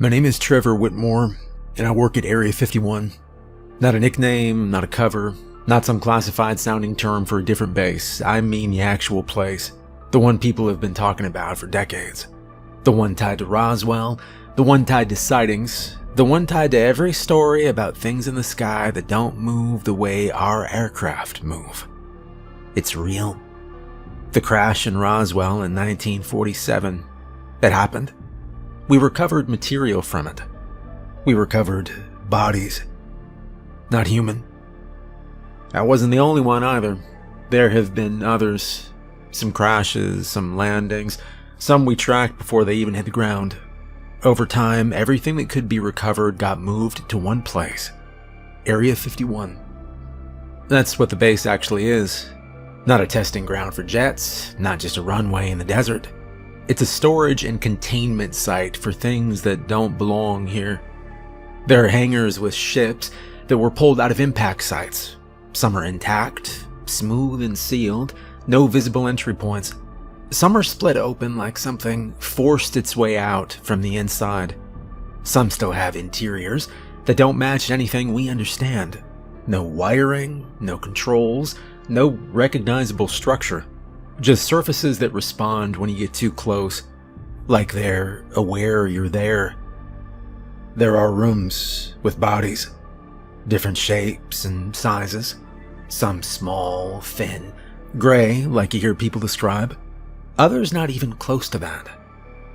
My name is Trevor Whitmore, and I work at Area 51. Not a nickname, not a cover, not some classified sounding term for a different base. I mean the actual place. The one people have been talking about for decades. The one tied to Roswell, the one tied to sightings, the one tied to every story about things in the sky that don't move the way our aircraft move. It's real. The crash in Roswell in 1947. It happened. We recovered material from it. We recovered bodies. Not human. I wasn't the only one either. There have been others. Some crashes, some landings, some we tracked before they even hit the ground. Over time, everything that could be recovered got moved to one place. Area 51. That's what the base actually is. Not a testing ground for jets, not just a runway in the desert. It's a storage and containment site for things that don't belong here. There are hangars with ships that were pulled out of impact sites. Some are intact, smooth and sealed, no visible entry points. Some are split open like something forced its way out from the inside. Some still have interiors that don't match anything we understand. No wiring, no controls, no recognizable structure. Just surfaces that respond when you get too close, like they're aware you're there. There are rooms with bodies, different shapes and sizes. Some small, thin, gray, like you hear people describe. Others not even close to that.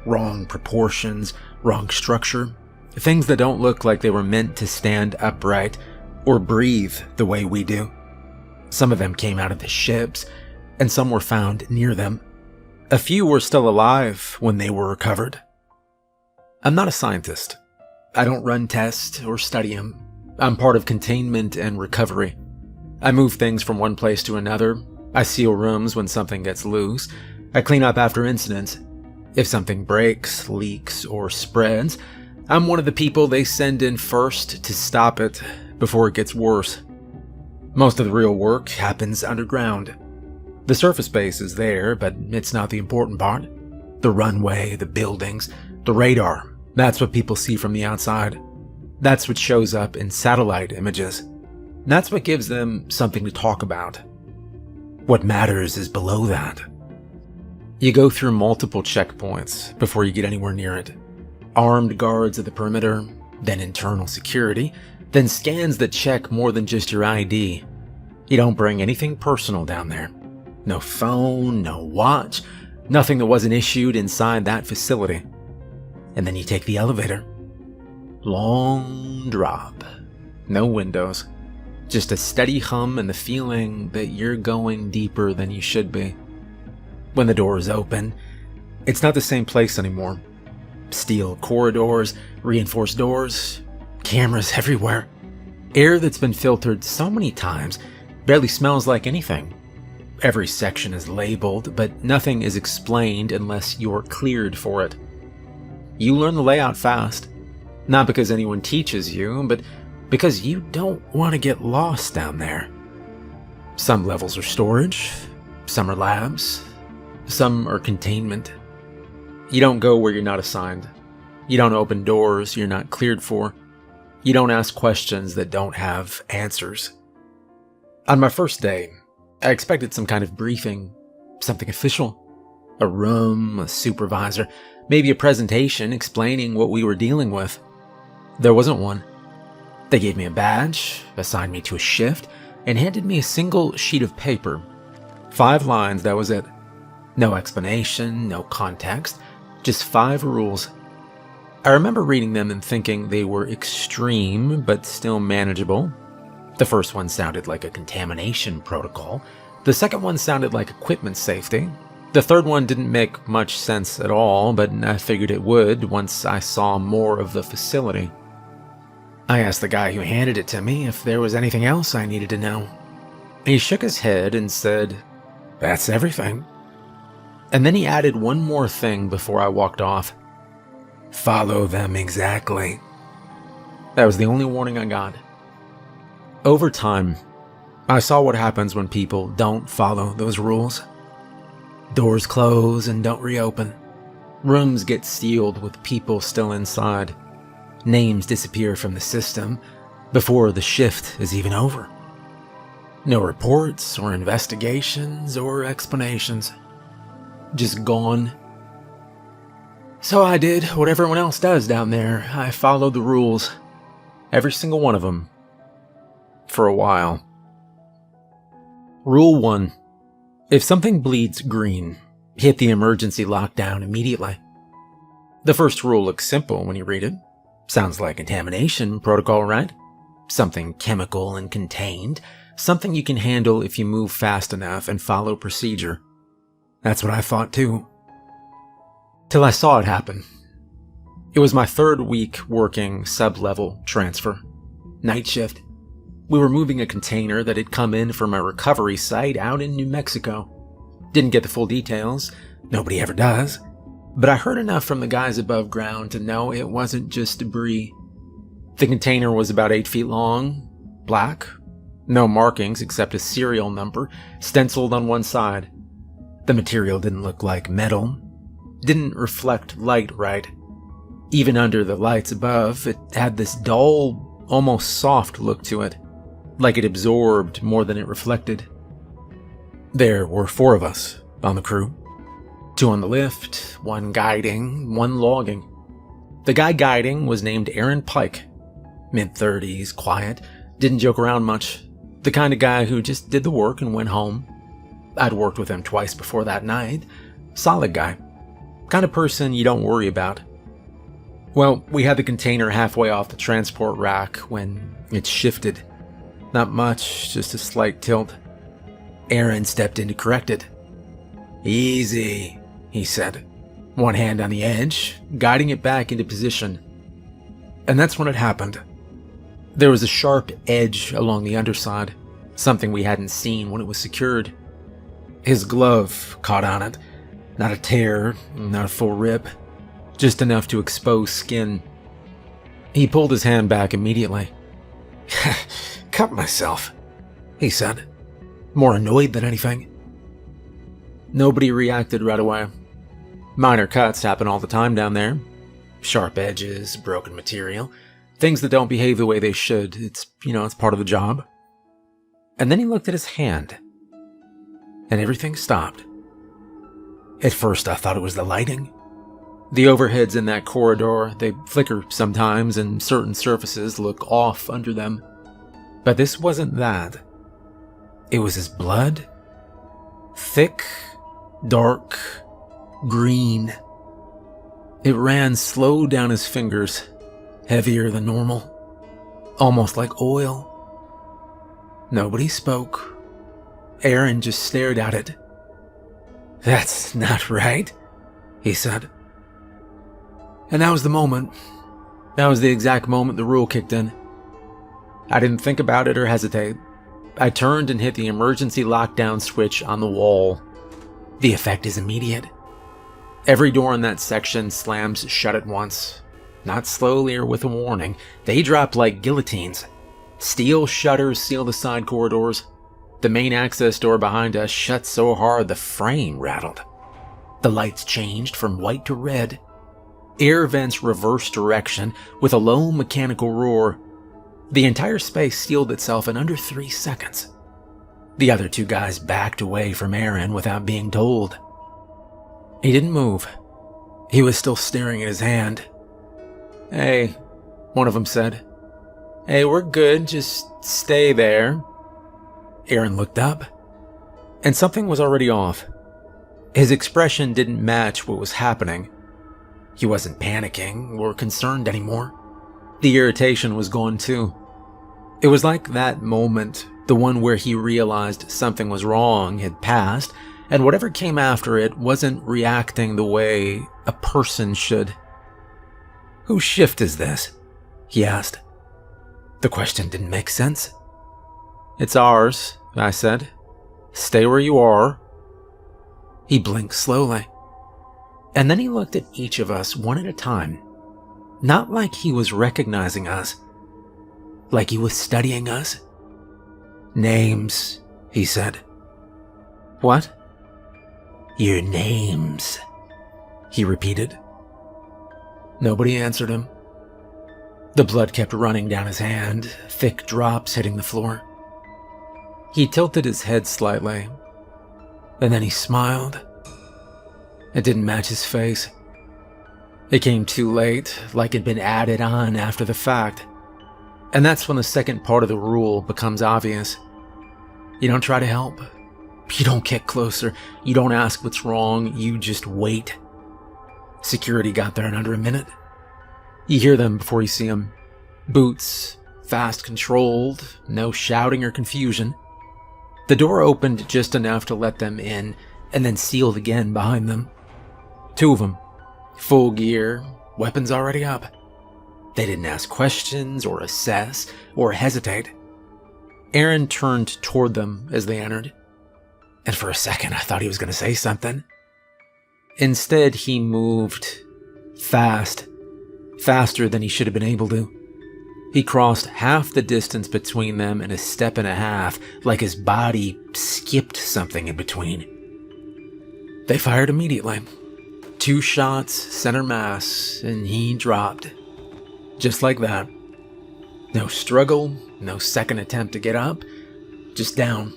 Wrong proportions, wrong structure. Things that don't look like they were meant to stand upright or breathe the way we do. Some of them came out of the ships, and some were found near them. A few were still alive when they were recovered. I'm not a scientist. I don't run tests or study them. I'm part of containment and recovery. I move things from one place to another. I seal rooms when something gets loose. I clean up after incidents. If something breaks, leaks, or spreads, I'm one of the people they send in first to stop it before it gets worse. Most of the real work happens underground. The surface base is there, but it's not the important part. The runway, the buildings, the radar, that's what people see from the outside. That's what shows up in satellite images. That's what gives them something to talk about. What matters is below that. You go through multiple checkpoints before you get anywhere near it. Armed guards at the perimeter, then internal security, then scans that check more than just your ID. You don't bring anything personal down there. No phone, no watch, nothing that wasn't issued inside that facility. And then you take the elevator. Long drop. No windows. Just a steady hum and the feeling that you're going deeper than you should be. When the doors open, it's not the same place anymore. Steel corridors, reinforced doors, cameras everywhere. Air that's been filtered so many times barely smells like anything. Every section is labeled, but nothing is explained unless you're cleared for it. You learn the layout fast, not because anyone teaches you, but because you don't want to get lost down there. Some levels are storage, some are labs, some are containment. You don't go where you're not assigned. You don't open doors you're not cleared for. You don't ask questions that don't have answers. On my first day, I expected some kind of briefing, something official. A room, a supervisor, maybe a presentation explaining what we were dealing with. There wasn't one. They gave me a badge, assigned me to a shift, and handed me a single sheet of paper. 5 lines, that was it. No explanation, no context, just 5 rules. I remember reading them and thinking they were extreme, but still manageable. The first one sounded like a contamination protocol. The second one sounded like equipment safety. The third one didn't make much sense at all, but I figured it would once I saw more of the facility. I asked the guy who handed it to me if there was anything else I needed to know. He shook his head and said, "That's everything." And then he added one more thing before I walked off. "Follow them exactly." That was the only warning I got. Over time, I saw what happens when people don't follow those rules. Doors close and don't reopen. Rooms get sealed with people still inside. Names disappear from the system before the shift is even over. No reports or investigations or explanations. Just gone. So I did what everyone else does down there. I followed the rules. Every single one of them. For a while. Rule 1. If something bleeds green, hit the emergency lockdown immediately. The first rule looks simple when you read it. Sounds like contamination protocol, right? Something chemical and contained. Something you can handle if you move fast enough and follow procedure. That's what I thought too. Till I saw it happen. It was my 3rd week working sub-level transfer. Night shift. We were moving a container that had come in from a recovery site out in New Mexico. Didn't get the full details. Nobody ever does. But I heard enough from the guys above ground to know it wasn't just debris. The container was about 8 feet long, black, no markings except a serial number stenciled on one side. The material didn't look like metal, didn't reflect light right. Even under the lights above, it had this dull, almost soft look to it, like it absorbed more than it reflected. There were 4 of us on the crew. 2 on the lift, 1 guiding, 1 logging. The guy guiding was named Aaron Pike. Mid-30s, quiet, didn't joke around much. The kind of guy who just did the work and went home. I'd worked with him twice before that night. Solid guy. Kind of person you don't worry about. Well, we had the container halfway off the transport rack when it shifted. Not much, just a slight tilt. Aaron stepped in to correct it. "Easy," he said, 1 hand on the edge, guiding it back into position. And that's when it happened. There was a sharp edge along the underside, something we hadn't seen when it was secured. His glove caught on it. Not a tear, not a full rip, just enough to expose skin. He pulled his hand back immediately. "Cut myself," he said, more annoyed than anything. Nobody reacted right away. Minor cuts happen all the time down there. Sharp edges, broken material, things that don't behave the way they should. It's part of the job. And then he looked at his hand, and everything stopped. At first I thought it was the lighting. The overheads in that corridor, they flicker sometimes and certain surfaces look off under them. But this wasn't that. It was his blood. Thick, dark, green. It ran slow down his fingers, heavier than normal, almost like oil. Nobody spoke. Aaron just stared at it. "That's not right," he said. And that was the moment. That was the exact moment the rule kicked in. I didn't think about it or hesitate. I turned and hit the emergency lockdown switch on the wall. The effect is immediate. Every door in that section slams shut at once. Not slowly or with a warning. They drop like guillotines. Steel shutters seal the side corridors. The main access door behind us shut so hard the frame rattled. The lights changed from white to red. Air vents reversed direction with a low mechanical roar. The entire space sealed itself in under 3 seconds. The other 2 guys backed away from Aaron without being told. He didn't move. He was still staring at his hand. "Hey," one of them said. "Hey, we're good, just stay there." Aaron looked up, and something was already off. His expression didn't match what was happening. He wasn't panicking or concerned anymore. The irritation was gone too. It was like that moment, the one where he realized something was wrong, had passed, and whatever came after it wasn't reacting the way a person should. "Whose shift is this?" he asked. The question didn't make sense. "It's ours," I said. "Stay where you are." He blinked slowly. And then he looked at each of us one at a time. Not like he was recognizing us. Like he was studying us. "Names," he said. "What?" "Your names," he repeated. Nobody answered him. The blood kept running down his hand, thick drops hitting the floor. He tilted his head slightly, and then he smiled. It didn't match his face. It came too late, like it'd been added on after the fact. And that's when the second part of the rule becomes obvious. You don't try to help. You don't get closer. You don't ask what's wrong. You just wait. Security got there in under a minute. You hear them before you see them. Boots, fast controlled, no shouting or confusion. The door opened just enough to let them in, and then sealed again behind them. 2 of them. Full gear, weapons already up. They didn't ask questions or assess or hesitate. Aaron turned toward them as they entered, and for a second I thought he was going to say something. Instead, he moved fast, faster than he should have been able to. He crossed half the distance between them in a step and a half, like his body skipped something in between. They fired immediately. 2 shots, center mass, and he dropped. Just like that. No struggle, no second attempt to get up, just down.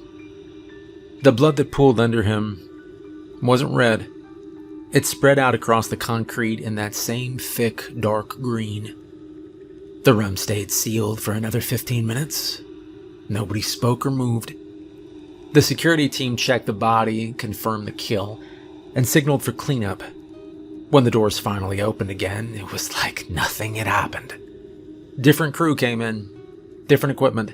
The blood that pooled under him wasn't red. It spread out across the concrete in that same thick, dark green. The room stayed sealed for another 15 minutes. Nobody spoke or moved. The security team checked the body, confirmed the kill, and signaled for cleanup. When the doors finally opened again, it was like nothing had happened. Different crew came in, different equipment.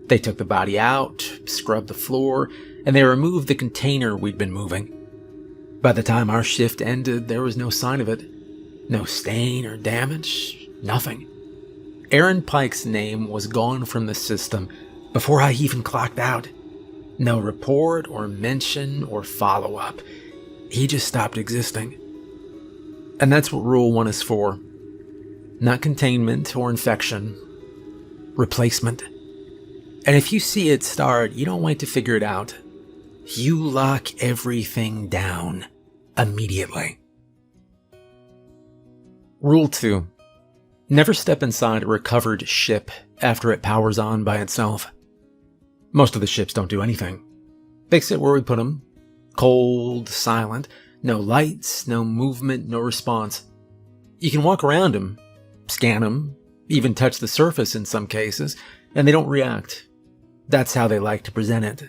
They took the body out, scrubbed the floor, and they removed the container we'd been moving. By the time our shift ended, there was no sign of it. No stain or damage, nothing. Aaron Pike's name was gone from the system before I even clocked out. No report or mention or follow-up. He just stopped existing. And that's what Rule 1 is for. Not containment or infection. Replacement. And if you see it start, you don't wait to figure it out. You lock everything down immediately. Rule 2. Never step inside a recovered ship after it powers on by itself. Most of the ships don't do anything. They sit where we put them. Cold, silent. No lights, no movement, no response. You can walk around them, scan them, even touch the surface in some cases, and they don't react. That's how they like to present it.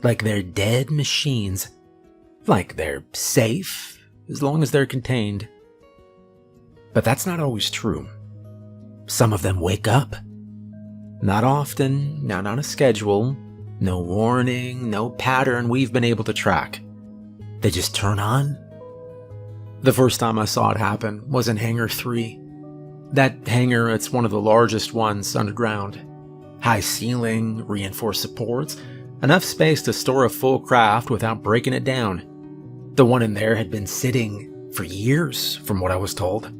Like they're dead machines. Like they're safe, as long as they're contained. But that's not always true. Some of them wake up. Not often, not on a schedule, no warning, no pattern we've been able to track. They just turn on. The first time I saw it happen was in Hangar 3. That hangar, it's one of the largest ones underground. High ceiling, reinforced supports, enough space to store a full craft without breaking it down. The one in there had been sitting for years, from what I was told.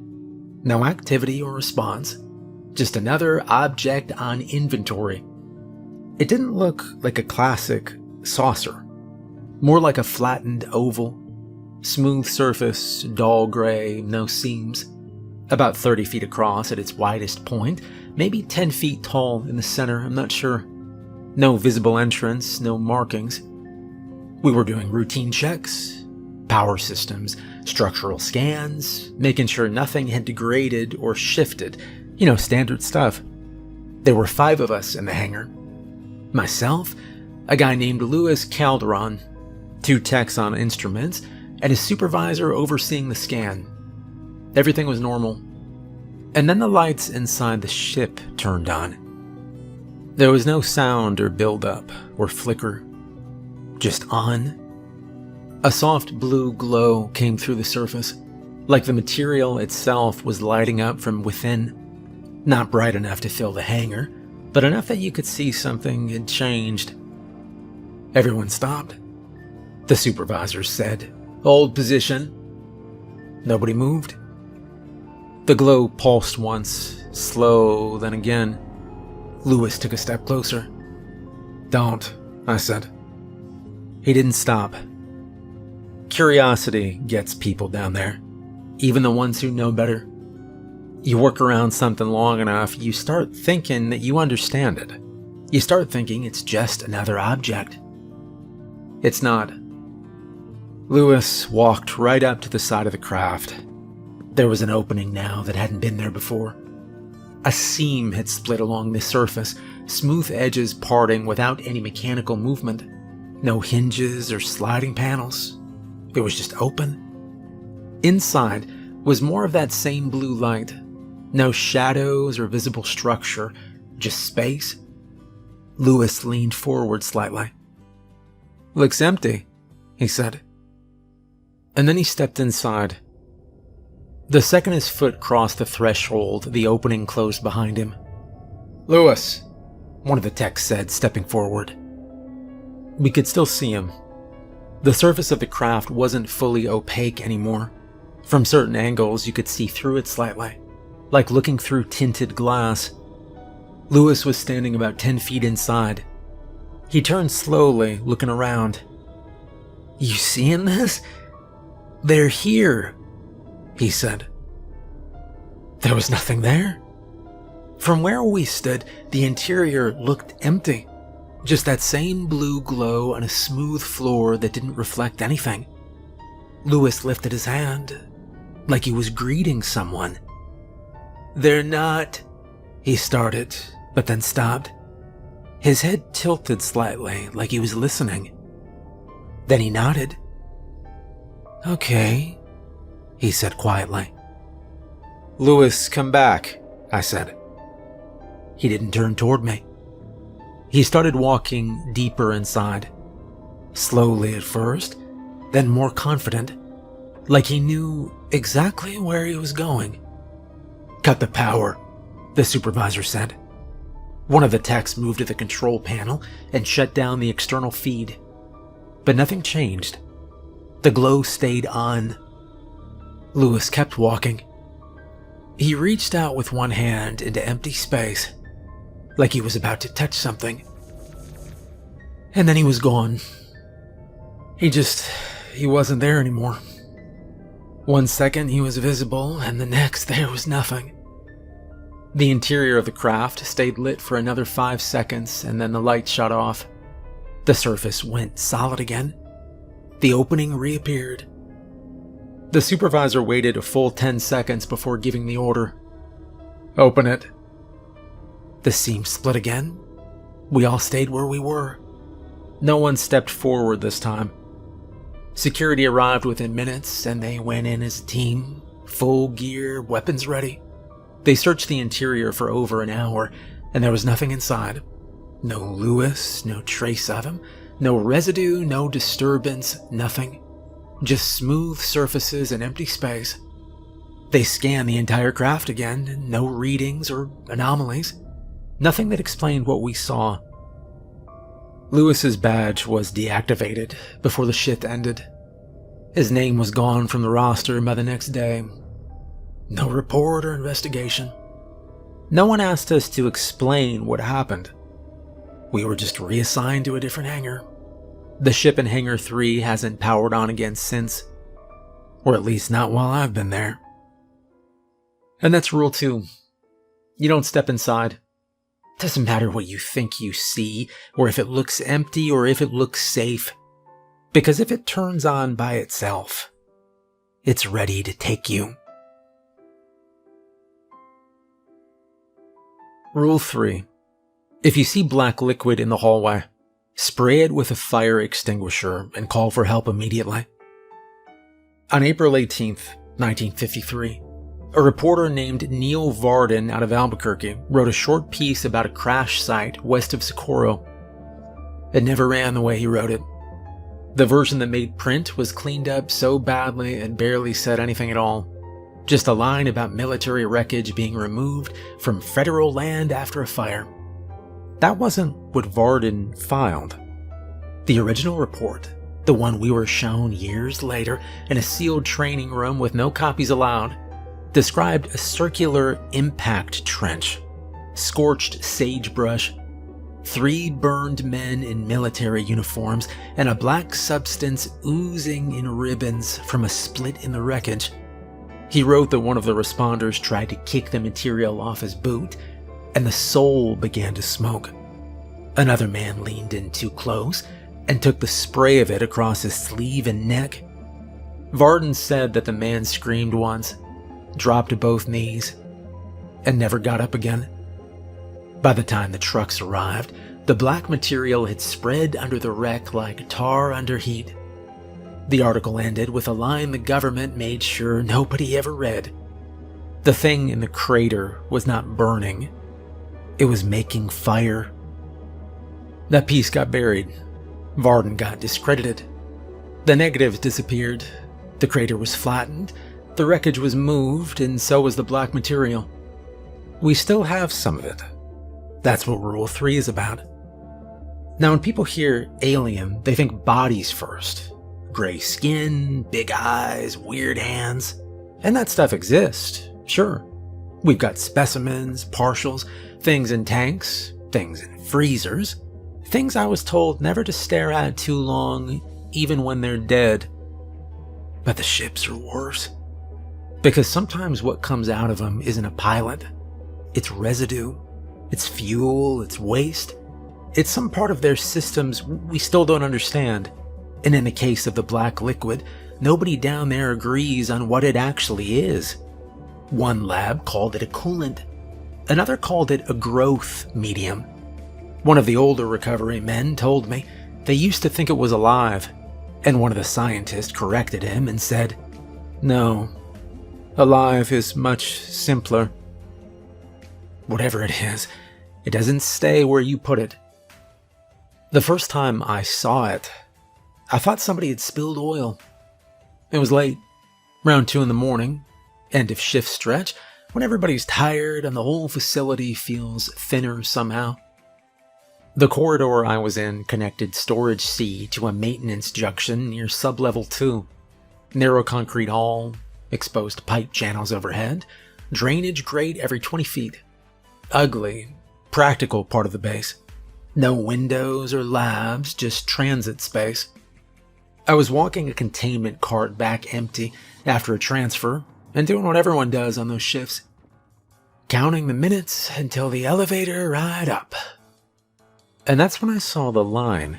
No activity or response. Just another object on inventory. It didn't look like a classic saucer. More like a flattened oval. Smooth surface, dull gray, no seams. About 30 feet across at its widest point, maybe 10 feet tall in the center, I'm not sure. No visible entrance, no markings. We were doing routine checks, power systems, structural scans, making sure nothing had degraded or shifted. Standard stuff. There were 5 of us in the hangar. Myself, a guy named Louis Calderon, 2 techs on instruments, and a supervisor overseeing the scan. Everything was normal. And then the lights inside the ship turned on. There was no sound or build-up or flicker. Just on. A soft blue glow came through the surface, like the material itself was lighting up from within. Not bright enough to fill the hangar, but enough that you could see something had changed. Everyone stopped. The supervisor said, "Hold position." Nobody moved. The glow pulsed once, slow, then again. Louis took a step closer. "Don't," I said. He didn't stop. Curiosity gets people down there, even the ones who know better. You work around something long enough, you start thinking that you understand it. You start thinking it's just another object. It's not. Lewis walked right up to the side of the craft. There was an opening now that hadn't been there before. A seam had split along the surface, smooth edges parting without any mechanical movement. No hinges or sliding panels. It was just open. Inside was more of that same blue light. No shadows or visible structure, just space. Lewis leaned forward slightly. "Looks empty," he said. And then he stepped inside. The second his foot crossed the threshold, the opening closed behind him. "Lewis," one of the techs said, stepping forward. We could still see him. The surface of the craft wasn't fully opaque anymore. From certain angles, you could see through it slightly, like looking through tinted glass. Lewis was standing about 10 feet inside. He turned slowly, looking around. "You seeing this? They're here," he said. There was nothing there. From where we stood, the interior looked empty. Just that same blue glow on a smooth floor that didn't reflect anything. Lewis lifted his hand, like he was greeting someone. "They're not," he started, but then stopped. His head tilted slightly, like he was listening. Then he nodded. "Okay," he said quietly. "Lewis, come back," I said. He didn't turn toward me. He started walking deeper inside. Slowly at first, then more confident, like he knew exactly where he was going. "Cut the power," the supervisor said. One of the techs moved to the control panel and shut down the external feed. But nothing changed. The glow stayed on. Lewis kept walking. He reached out with one hand into empty space, like he was about to touch something. And then he was gone. He wasn't there anymore. One second he was visible, and the next there was nothing. The interior of the craft stayed lit for another 5 seconds, and then the light shut off. The surface went solid again. The opening reappeared. The supervisor waited a full 10 seconds before giving the order. "Open it." The seam split again. We all stayed where we were. No one stepped forward this time. Security arrived within minutes, and they went in as a team, full gear, weapons ready. They searched the interior for over an hour, and there was nothing inside. No Lewis, no trace of him, no residue, no disturbance, nothing. Just smooth surfaces and empty space. They scanned the entire craft again, no readings or anomalies. Nothing that explained what we saw. Lewis's badge was deactivated before the shift ended. His name was gone from the roster by the next day. No report or investigation. No one asked us to explain what happened. We were just reassigned to a different hangar. The ship in Hangar 3 hasn't powered on again since. Or at least not while I've been there. And that's rule 2. You don't step inside. Doesn't matter what you think you see, or if it looks empty, or if it looks safe. Because if it turns on by itself, it's ready to take you. Rule 3. If you see black liquid in the hallway, spray it with a fire extinguisher and call for help immediately. On April 18th, 1953, a reporter named Neil Varden out of Albuquerque wrote a short piece about a crash site west of Socorro. It never ran the way he wrote it. The version that made print was cleaned up so badly it barely said anything at all. Just a line about military wreckage being removed from federal land after a fire. That wasn't what Varden filed. The original report, the one we were shown years later in a sealed training room with no copies allowed, described a circular impact trench, scorched sagebrush, 3 burned men in military uniforms, and a black substance oozing in ribbons from a split in the wreckage. He wrote that one of the responders tried to kick the material off his boot, and the sole began to smoke. Another man leaned in too close and took the spray of it across his sleeve and neck. Varden said that the man screamed once, dropped to both knees, and never got up again. By the time the trucks arrived, the black material had spread under the wreck like tar under heat. The article ended with a line the government made sure nobody ever read. The thing in the crater was not burning. It was making fire. That piece got buried. Varden got discredited. The negatives disappeared. The crater was flattened. The wreckage was moved, and so was the black material. We still have some of it. That's what Rule 3 is about. Now, when people hear alien, they think bodies first. Gray skin, big eyes, weird hands. And that stuff exists, sure. We've got specimens, partials, things in tanks, things in freezers, things I was told never to stare at too long, even when they're dead. But the ships are worse. Because sometimes what comes out of them isn't a pilot. It's residue. It's fuel. It's waste. It's some part of their systems we still don't understand. And in the case of the black liquid, nobody down there agrees on what it actually is. One lab called it a coolant. Another called it a growth medium. One of the older recovery men told me they used to think it was alive, and one of the scientists corrected him and said, "No, alive is much simpler." Whatever it is, it doesn't stay where you put it. The first time I saw it, I thought somebody had spilled oil. It was late, around 2 in the morning, end of shift stretch, when everybody's tired and the whole facility feels thinner somehow. The corridor I was in connected Storage C to a maintenance junction near Sublevel 2. Narrow concrete hall, exposed pipe channels overhead, drainage grate every 20 feet. Ugly, practical part of the base. No windows or labs, just transit space. I was walking a containment cart back empty after a transfer and doing what everyone does on those shifts. Counting the minutes until the elevator ride up. And that's when I saw the line.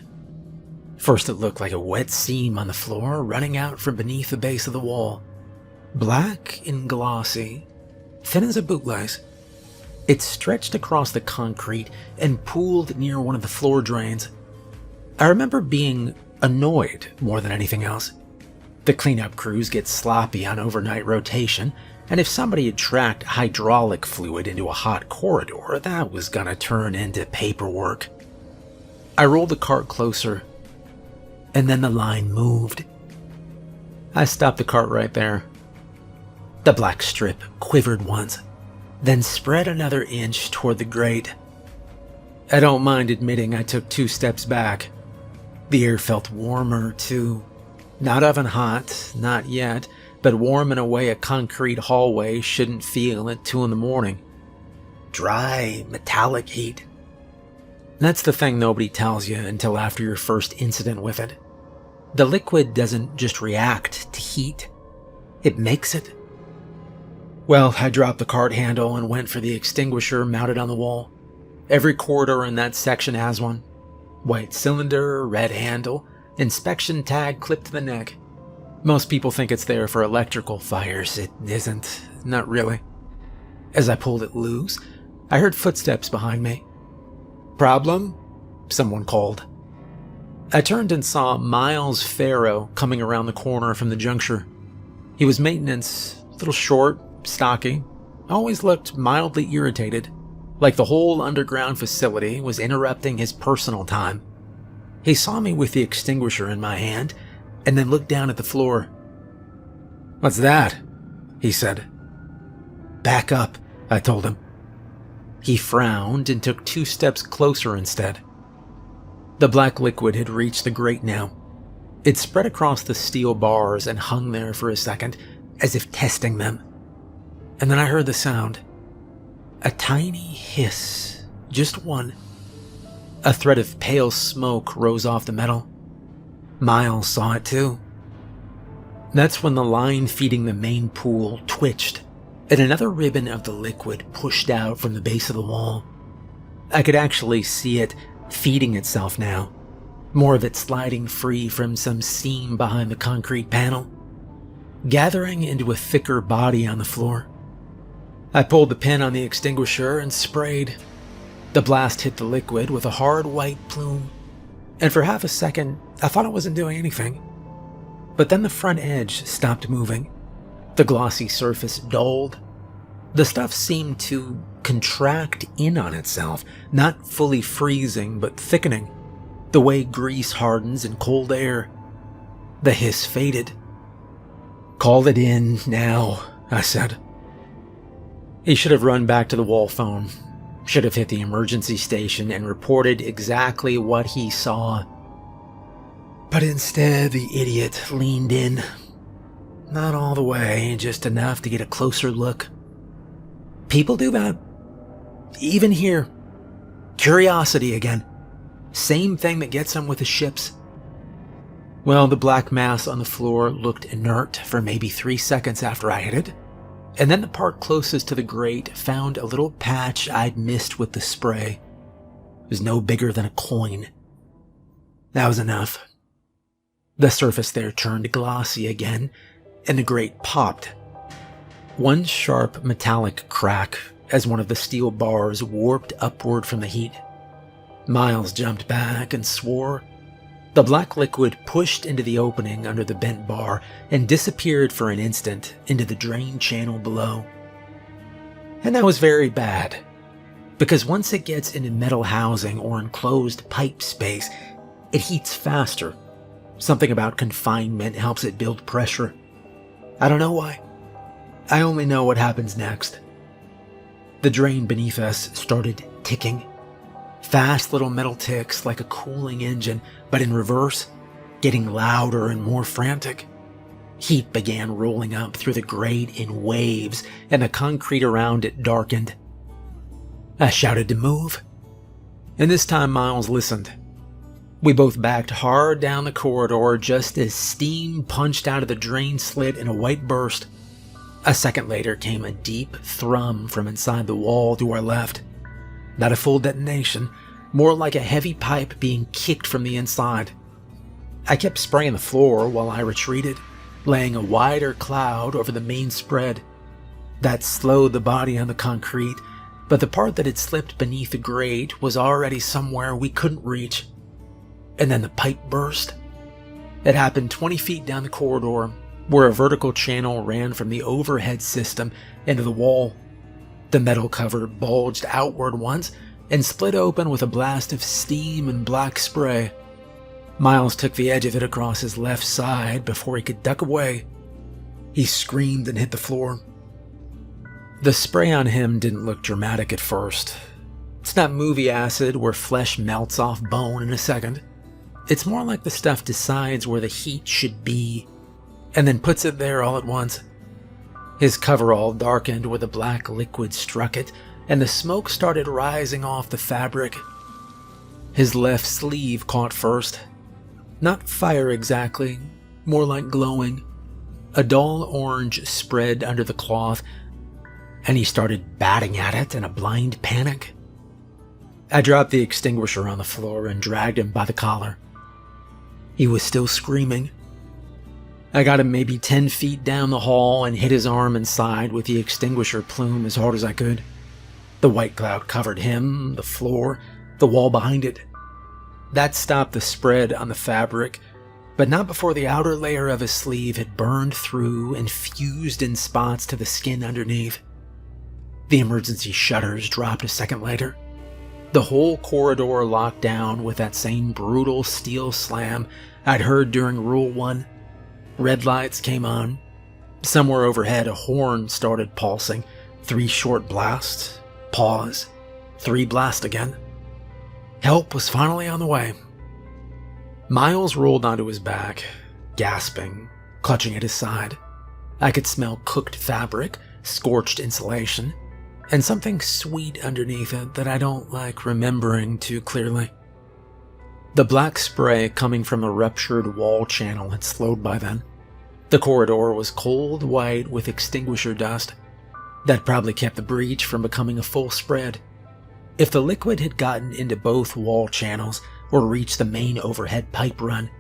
First it looked like a wet seam on the floor running out from beneath the base of the wall. Black and glossy, thin as a bootlace. It stretched across the concrete and pooled near one of the floor drains. I remember being annoyed more than anything else. The cleanup crews get sloppy on overnight rotation, and if somebody had tracked hydraulic fluid into a hot corridor, that was gonna turn into paperwork. I rolled the cart closer, and then the line moved. I stopped the cart right there. The black strip quivered once, then spread another inch toward the grate. I don't mind admitting I took 2 steps back. The air felt warmer, too. Not oven hot, not yet, but warm in a way a concrete hallway shouldn't feel at 2 in the morning. Dry, metallic heat. That's the thing nobody tells you until after your first incident with it. The liquid doesn't just react to heat, it makes it. Well, I dropped the cart handle and went for the extinguisher mounted on the wall. Every corridor in that section has one. White cylinder, red handle, inspection tag clipped to the neck. Most people think it's there for electrical fires. It isn't, not really. As I pulled it loose, I heard footsteps behind me. "Problem?" someone called. I turned and saw Miles Farrow coming around the corner from the juncture. He was maintenance, a little short, stocky, always looked mildly irritated, like the whole underground facility was interrupting his personal time. He saw me with the extinguisher in my hand, and then looked down at the floor. "What's that?" he said. "Back up," I told him. He frowned and took 2 steps closer instead. The black liquid had reached the grate now. It spread across the steel bars and hung there for a second, as if testing them. And then I heard the sound. A tiny hiss, just one. A thread of pale smoke rose off the metal. Miles saw it too. That's when the line feeding the main pool twitched, and another ribbon of the liquid pushed out from the base of the wall. I could actually see it feeding itself now, more of it sliding free from some seam behind the concrete panel, gathering into a thicker body on the floor. I pulled the pin on the extinguisher and sprayed. The blast hit the liquid with a hard white plume, and for half a second, I thought it wasn't doing anything. But then the front edge stopped moving. The glossy surface dulled. The stuff seemed to contract in on itself, not fully freezing, but thickening, the way grease hardens in cold air. The hiss faded. "Call it in now," I said. He should have run back to the wall phone, should have hit the emergency station and reported exactly what he saw. But instead, the idiot leaned in. Not all the way, just enough to get a closer look. People do that. Even here. Curiosity again. Same thing that gets them with the ships. Well, the black mass on the floor looked inert for maybe 3 seconds after I hit it, and then the part closest to the grate found a little patch I'd missed with the spray. It was no bigger than a coin. That was enough. The surface there turned glossy again, and the grate popped. One sharp metallic crack as one of the steel bars warped upward from the heat. Miles jumped back and swore. The black liquid pushed into the opening under the bent bar and disappeared for an instant into the drain channel below. And that was very bad, because once it gets into metal housing or enclosed pipe space, it heats faster. Something about confinement helps it build pressure. I don't know why. I only know what happens next. The drain beneath us started ticking. Fast little metal ticks like a cooling engine, but in reverse, getting louder and more frantic. Heat began rolling up through the grate in waves, and the concrete around it darkened. I shouted to move, and this time Miles listened. We both backed hard down the corridor just as steam punched out of the drain slit in a white burst. A second later came a deep thrum from inside the wall to our left. Not a full detonation, more like a heavy pipe being kicked from the inside. I kept spraying the floor while I retreated, laying a wider cloud over the main spread. That slowed the body on the concrete, but the part that had slipped beneath the grate was already somewhere we couldn't reach. And then the pipe burst. It happened 20 feet down the corridor, where a vertical channel ran from the overhead system into the wall. The metal cover bulged outward once and split open with a blast of steam and black spray. Miles took the edge of it across his left side before he could duck away. He screamed and hit the floor. The spray on him didn't look dramatic at first. It's not movie acid where flesh melts off bone in a second. It's more like the stuff decides where the heat should be, and then puts it there all at once. His coverall darkened where the black liquid struck it, and the smoke started rising off the fabric. His left sleeve caught first. Not fire exactly, more like glowing. A dull orange spread under the cloth, and he started batting at it in a blind panic. I dropped the extinguisher on the floor and dragged him by the collar. He was still screaming. I got him maybe 10 feet down the hall and hit his arm and side with the extinguisher plume as hard as I could. The white cloud covered him, the floor, the wall behind it. That stopped the spread on the fabric, but not before the outer layer of his sleeve had burned through and fused in spots to the skin underneath. The emergency shutters dropped a second later. The whole corridor locked down with that same brutal steel slam I'd heard during Rule 1. Red lights came on. Somewhere overhead, a horn started pulsing. 3 short blasts. Pause. 3 blasts again. Help was finally on the way. Miles rolled onto his back, gasping, clutching at his side. I could smell cooked fabric, scorched insulation, and something sweet underneath it that I don't like remembering too clearly. The black spray coming from the ruptured wall channel had slowed by then. The corridor was cold white with extinguisher dust. That probably kept the breach from becoming a full spread. If the liquid had gotten into both wall channels or reached the main overhead pipe run,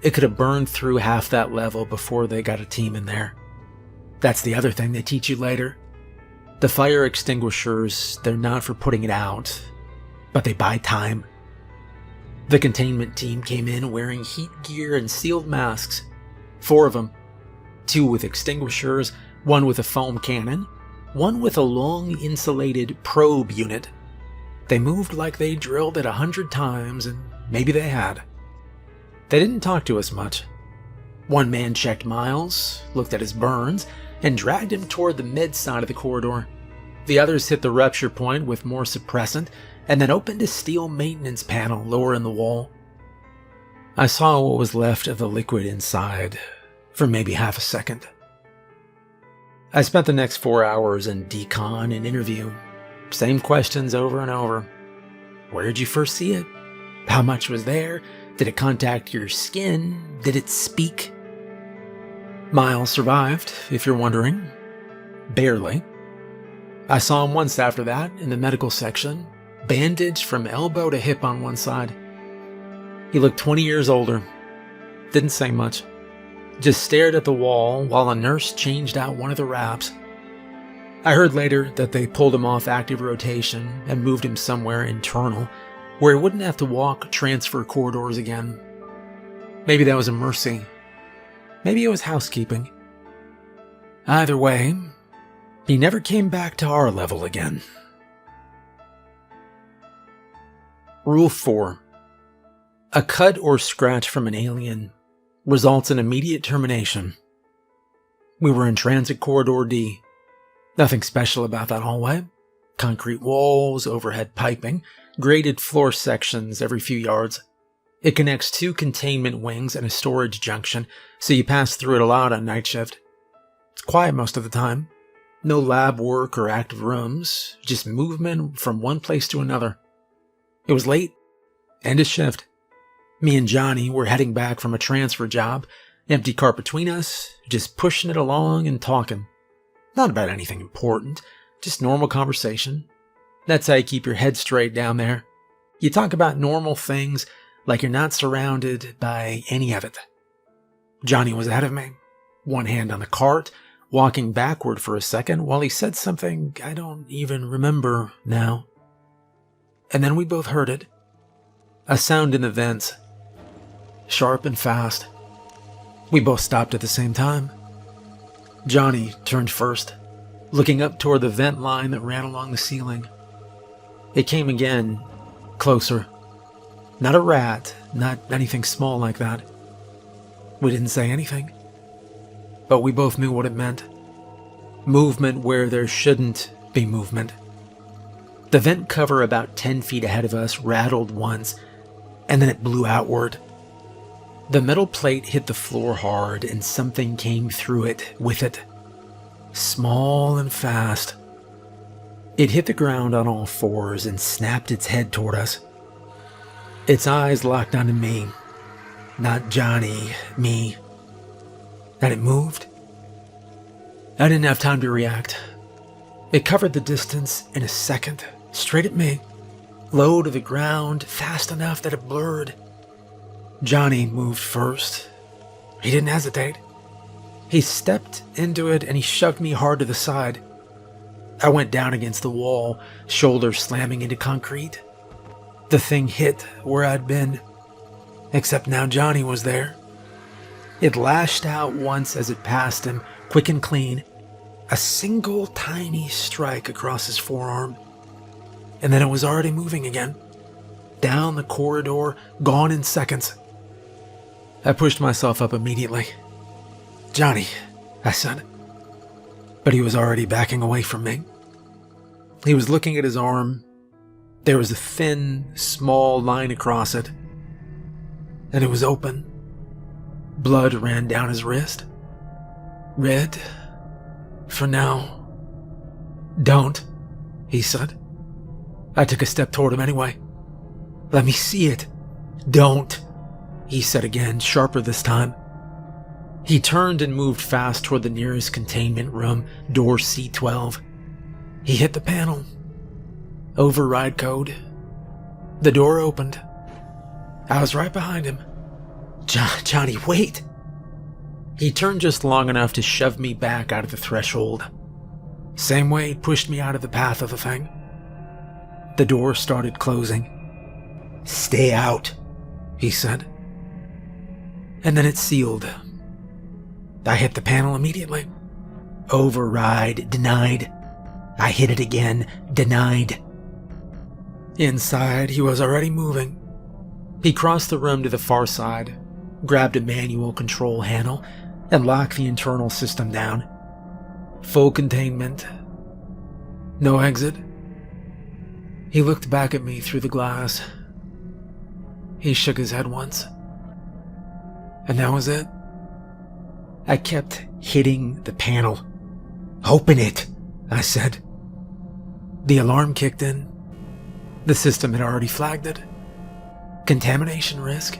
it could have burned through half that level before they got a team in there. That's the other thing they teach you later. The fire extinguishers, they're not for putting it out, but they buy time. The containment team came in wearing heat gear and sealed masks. 4 of them. 2 with extinguishers, 1 with a foam cannon, 1 with a long insulated probe unit. They moved like they drilled it 100 times, and maybe they had. They didn't talk to us much. One man checked Miles, looked at his burns, and dragged him toward the mid side of the corridor. The others hit the rupture point with more suppressant, and then opened a steel maintenance panel lower in the wall. I saw what was left of the liquid inside for maybe half a second. I spent the next 4 hours in decon and interview. Same questions over and over. Where did you first see it? How much was there? Did it contact your skin? Did it speak? Miles survived, if you're wondering. Barely. I saw him once after that in the medical section, bandaged from elbow to hip on one side. He looked 20 years older. Didn't say much. Just stared at the wall while a nurse changed out one of the wraps. I heard later that they pulled him off active rotation and moved him somewhere internal, where he wouldn't have to walk transfer corridors again. Maybe that was a mercy. Maybe it was housekeeping. Either way, he never came back to our level again. Rule 4. A cut or scratch from an alien results in immediate termination. We were in Transit Corridor D. Nothing special about that hallway. Concrete walls, overhead piping, graded floor sections every few yards. It connects 2 containment wings and a storage junction, so you pass through it a lot on night shift. It's quiet most of the time. No lab work or active rooms, just movement from one place to another. It was late. End of shift. Me and Johnny were heading back from a transfer job, empty cart between us, just pushing it along and talking. Not about anything important, just normal conversation. That's how you keep your head straight down there. You talk about normal things like you're not surrounded by any of it. Johnny was ahead of me, one hand on the cart, walking backward for a second while he said something I don't even remember now. And then we both heard it. A sound in the vents. Sharp and fast. We both stopped at the same time. Johnny turned first, looking up toward the vent line that ran along the ceiling. It came again, closer. Not a rat, not anything small like that. We didn't say anything, but we both knew what it meant. Movement where there shouldn't be movement. The vent cover about 10 feet ahead of us rattled once, and then it blew outward. The metal plate hit the floor hard, and something came through it with it. Small and fast. It hit the ground on all fours and snapped its head toward us. Its eyes locked onto me. Not Johnny, me. And it moved. I didn't have time to react. It covered the distance in a second, straight at me. Low to the ground, fast enough that it blurred. Johnny moved first. He didn't hesitate. He stepped into it and he shoved me hard to the side. I went down against the wall, shoulders slamming into concrete. The thing hit where I'd been, except now Johnny was there. It lashed out once as it passed him, quick and clean. A single tiny strike across his forearm. And then it was already moving again. Down the corridor, gone in seconds. I pushed myself up immediately. "Johnny," I said. But he was already backing away from me. He was looking at his arm. There was a thin, small line across it. And it was open. Blood ran down his wrist. Red. For now. "Don't," he said. I took a step toward him anyway. "Let me see it." "Don't," he said again, sharper this time. He turned and moved fast toward the nearest containment room, door C12. He hit the panel. Override code. The door opened. I was right behind him. Johnny, wait! He turned just long enough to shove me back out of the threshold. Same way he pushed me out of the path of the thing. The door started closing. Stay out, he said. And then it sealed. I hit the panel immediately. Override denied. I hit it again, denied. Inside, he was already moving. He crossed the room to the far side, grabbed a manual control handle, and locked the internal system down. Full containment. No exit. He looked back at me through the glass. He shook his head once. And that was it. I kept hitting the panel. Open it, I said. The alarm kicked in. The system had already flagged it. Contamination risk.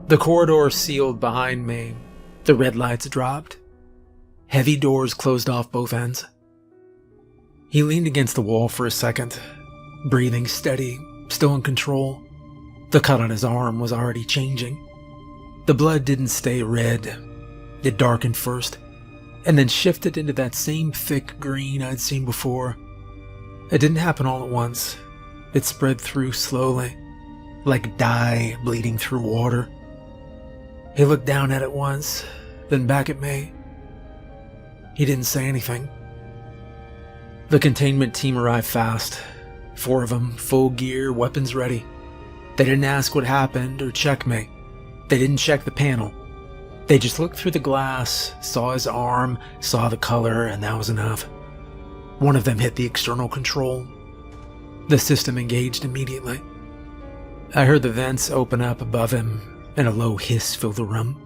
The corridor sealed behind me. The red lights dropped. Heavy doors closed off both ends. He leaned against the wall for a second, breathing steady, still in control. The cut on his arm was already changing. The blood didn't stay red. It darkened first, and then shifted into that same thick green I'd seen before. It didn't happen all at once. It spread through slowly, like dye bleeding through water. He looked down at it once, then back at me. He didn't say anything. The containment team arrived fast. 4 of them, full gear, weapons ready. They didn't ask what happened or check me. They didn't check the panel. They just looked through the glass, saw his arm, saw the color, and that was enough. One of them hit the external control. The system engaged immediately. I heard the vents open up above him, and a low hiss filled the room.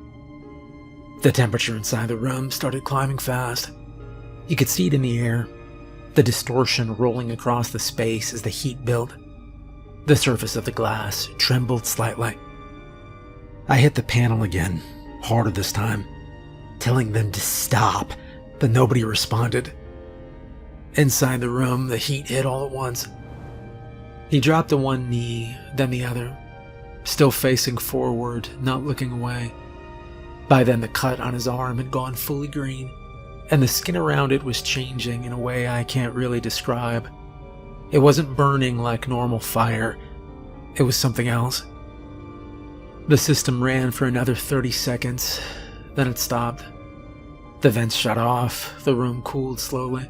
The temperature inside the room started climbing fast. You could see it in the air, the distortion rolling across the space as the heat built. The surface of the glass trembled slightly. I hit the panel again, harder this time, telling them to stop, but nobody responded. Inside the room, the heat hit all at once. He dropped to one knee, then the other, still facing forward, not looking away. By then the cut on his arm had gone fully green, and the skin around it was changing in a way I can't really describe. It wasn't burning like normal fire. It was something else. The system ran for another 30 seconds, then it stopped. The vents shut off, the room cooled slowly.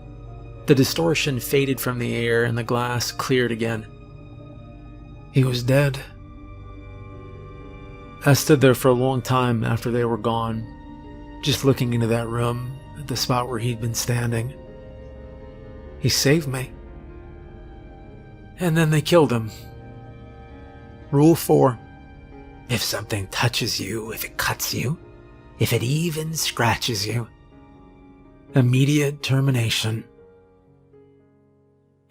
The distortion faded from the air and the glass cleared again. He was dead. I stood there for a long time after they were gone, just looking into that room at the spot where he'd been standing. He saved me. And then they killed him. Rule 4. If something touches you, if it cuts you, if it even scratches you, immediate termination.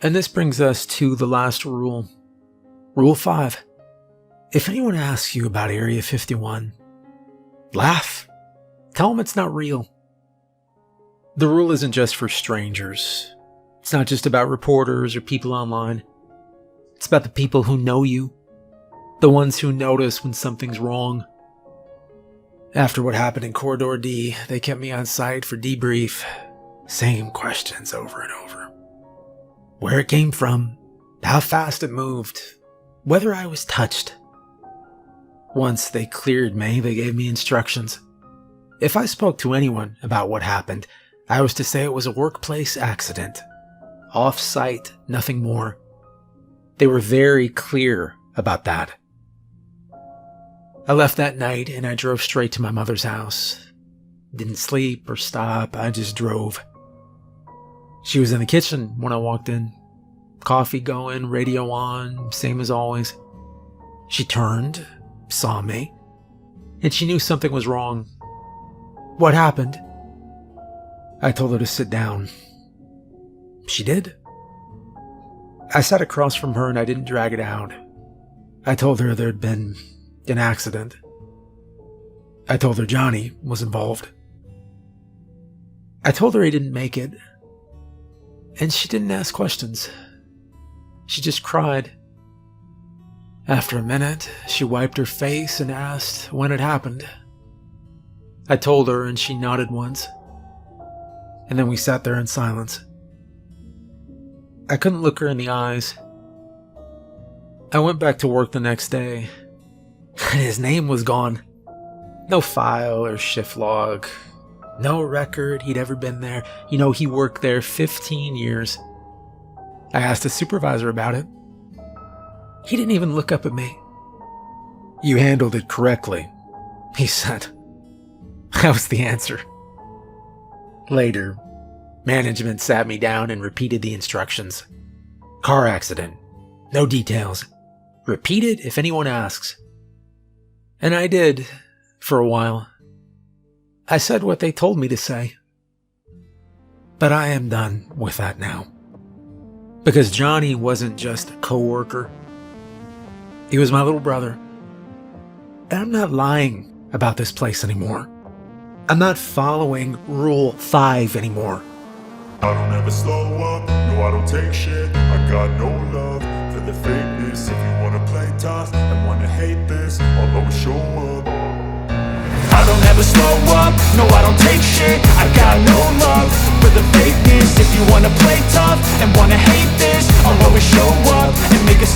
And this brings us to the last rule. Rule 5. If anyone asks you about Area 51, laugh. Tell them it's not real. The rule isn't just for strangers. It's not just about reporters or people online. It's about the people who know you. The ones who notice when something's wrong. After what happened in Corridor D, they kept me on site for debrief. Same questions over and over. Where it came from, how fast it moved, whether I was touched. Once they cleared me, they gave me instructions. If I spoke to anyone about what happened, I was to say it was a workplace accident. Off-site, nothing more. They were very clear about that. I left that night and I drove straight to my mother's house. Didn't sleep or stop, I just drove. She was in the kitchen when I walked in. Coffee going, radio on, same as always. She turned, saw me, and she knew something was wrong. What happened? I told her to sit down. She did. I sat across from her and I didn't drag it out. I told her there'd been an accident. I told her Johnny was involved. I told her he didn't make it, and she didn't ask questions. She just cried. After a minute, she wiped her face and asked when it happened. I told her, and she nodded once. And then we sat there in silence. I couldn't look her in the eyes. I went back to work the next day, and his name was gone. No file or shift log. No record he'd ever been there. He worked there 15 years. I asked his supervisor about it. He didn't even look up at me. "You handled it correctly," he said. That was the answer. Later, management sat me down and repeated the instructions. Car accident. No details. Repeat it if anyone asks. And I did, for a while. I said what they told me to say. But I am done with that now. Because Johnny wasn't just a coworker. He was my little brother. And I'm not lying about this place anymore. I'm not following Rule 5 anymore. I don't ever slow up, no I don't take shit. I got no love for the fakeness. If you wanna play tough and wanna hate this, I'll always show up. I don't ever slow up, no I don't take shit. I got no love for the fakeness. If you wanna play tough and wanna hate this, I'll always show up and make a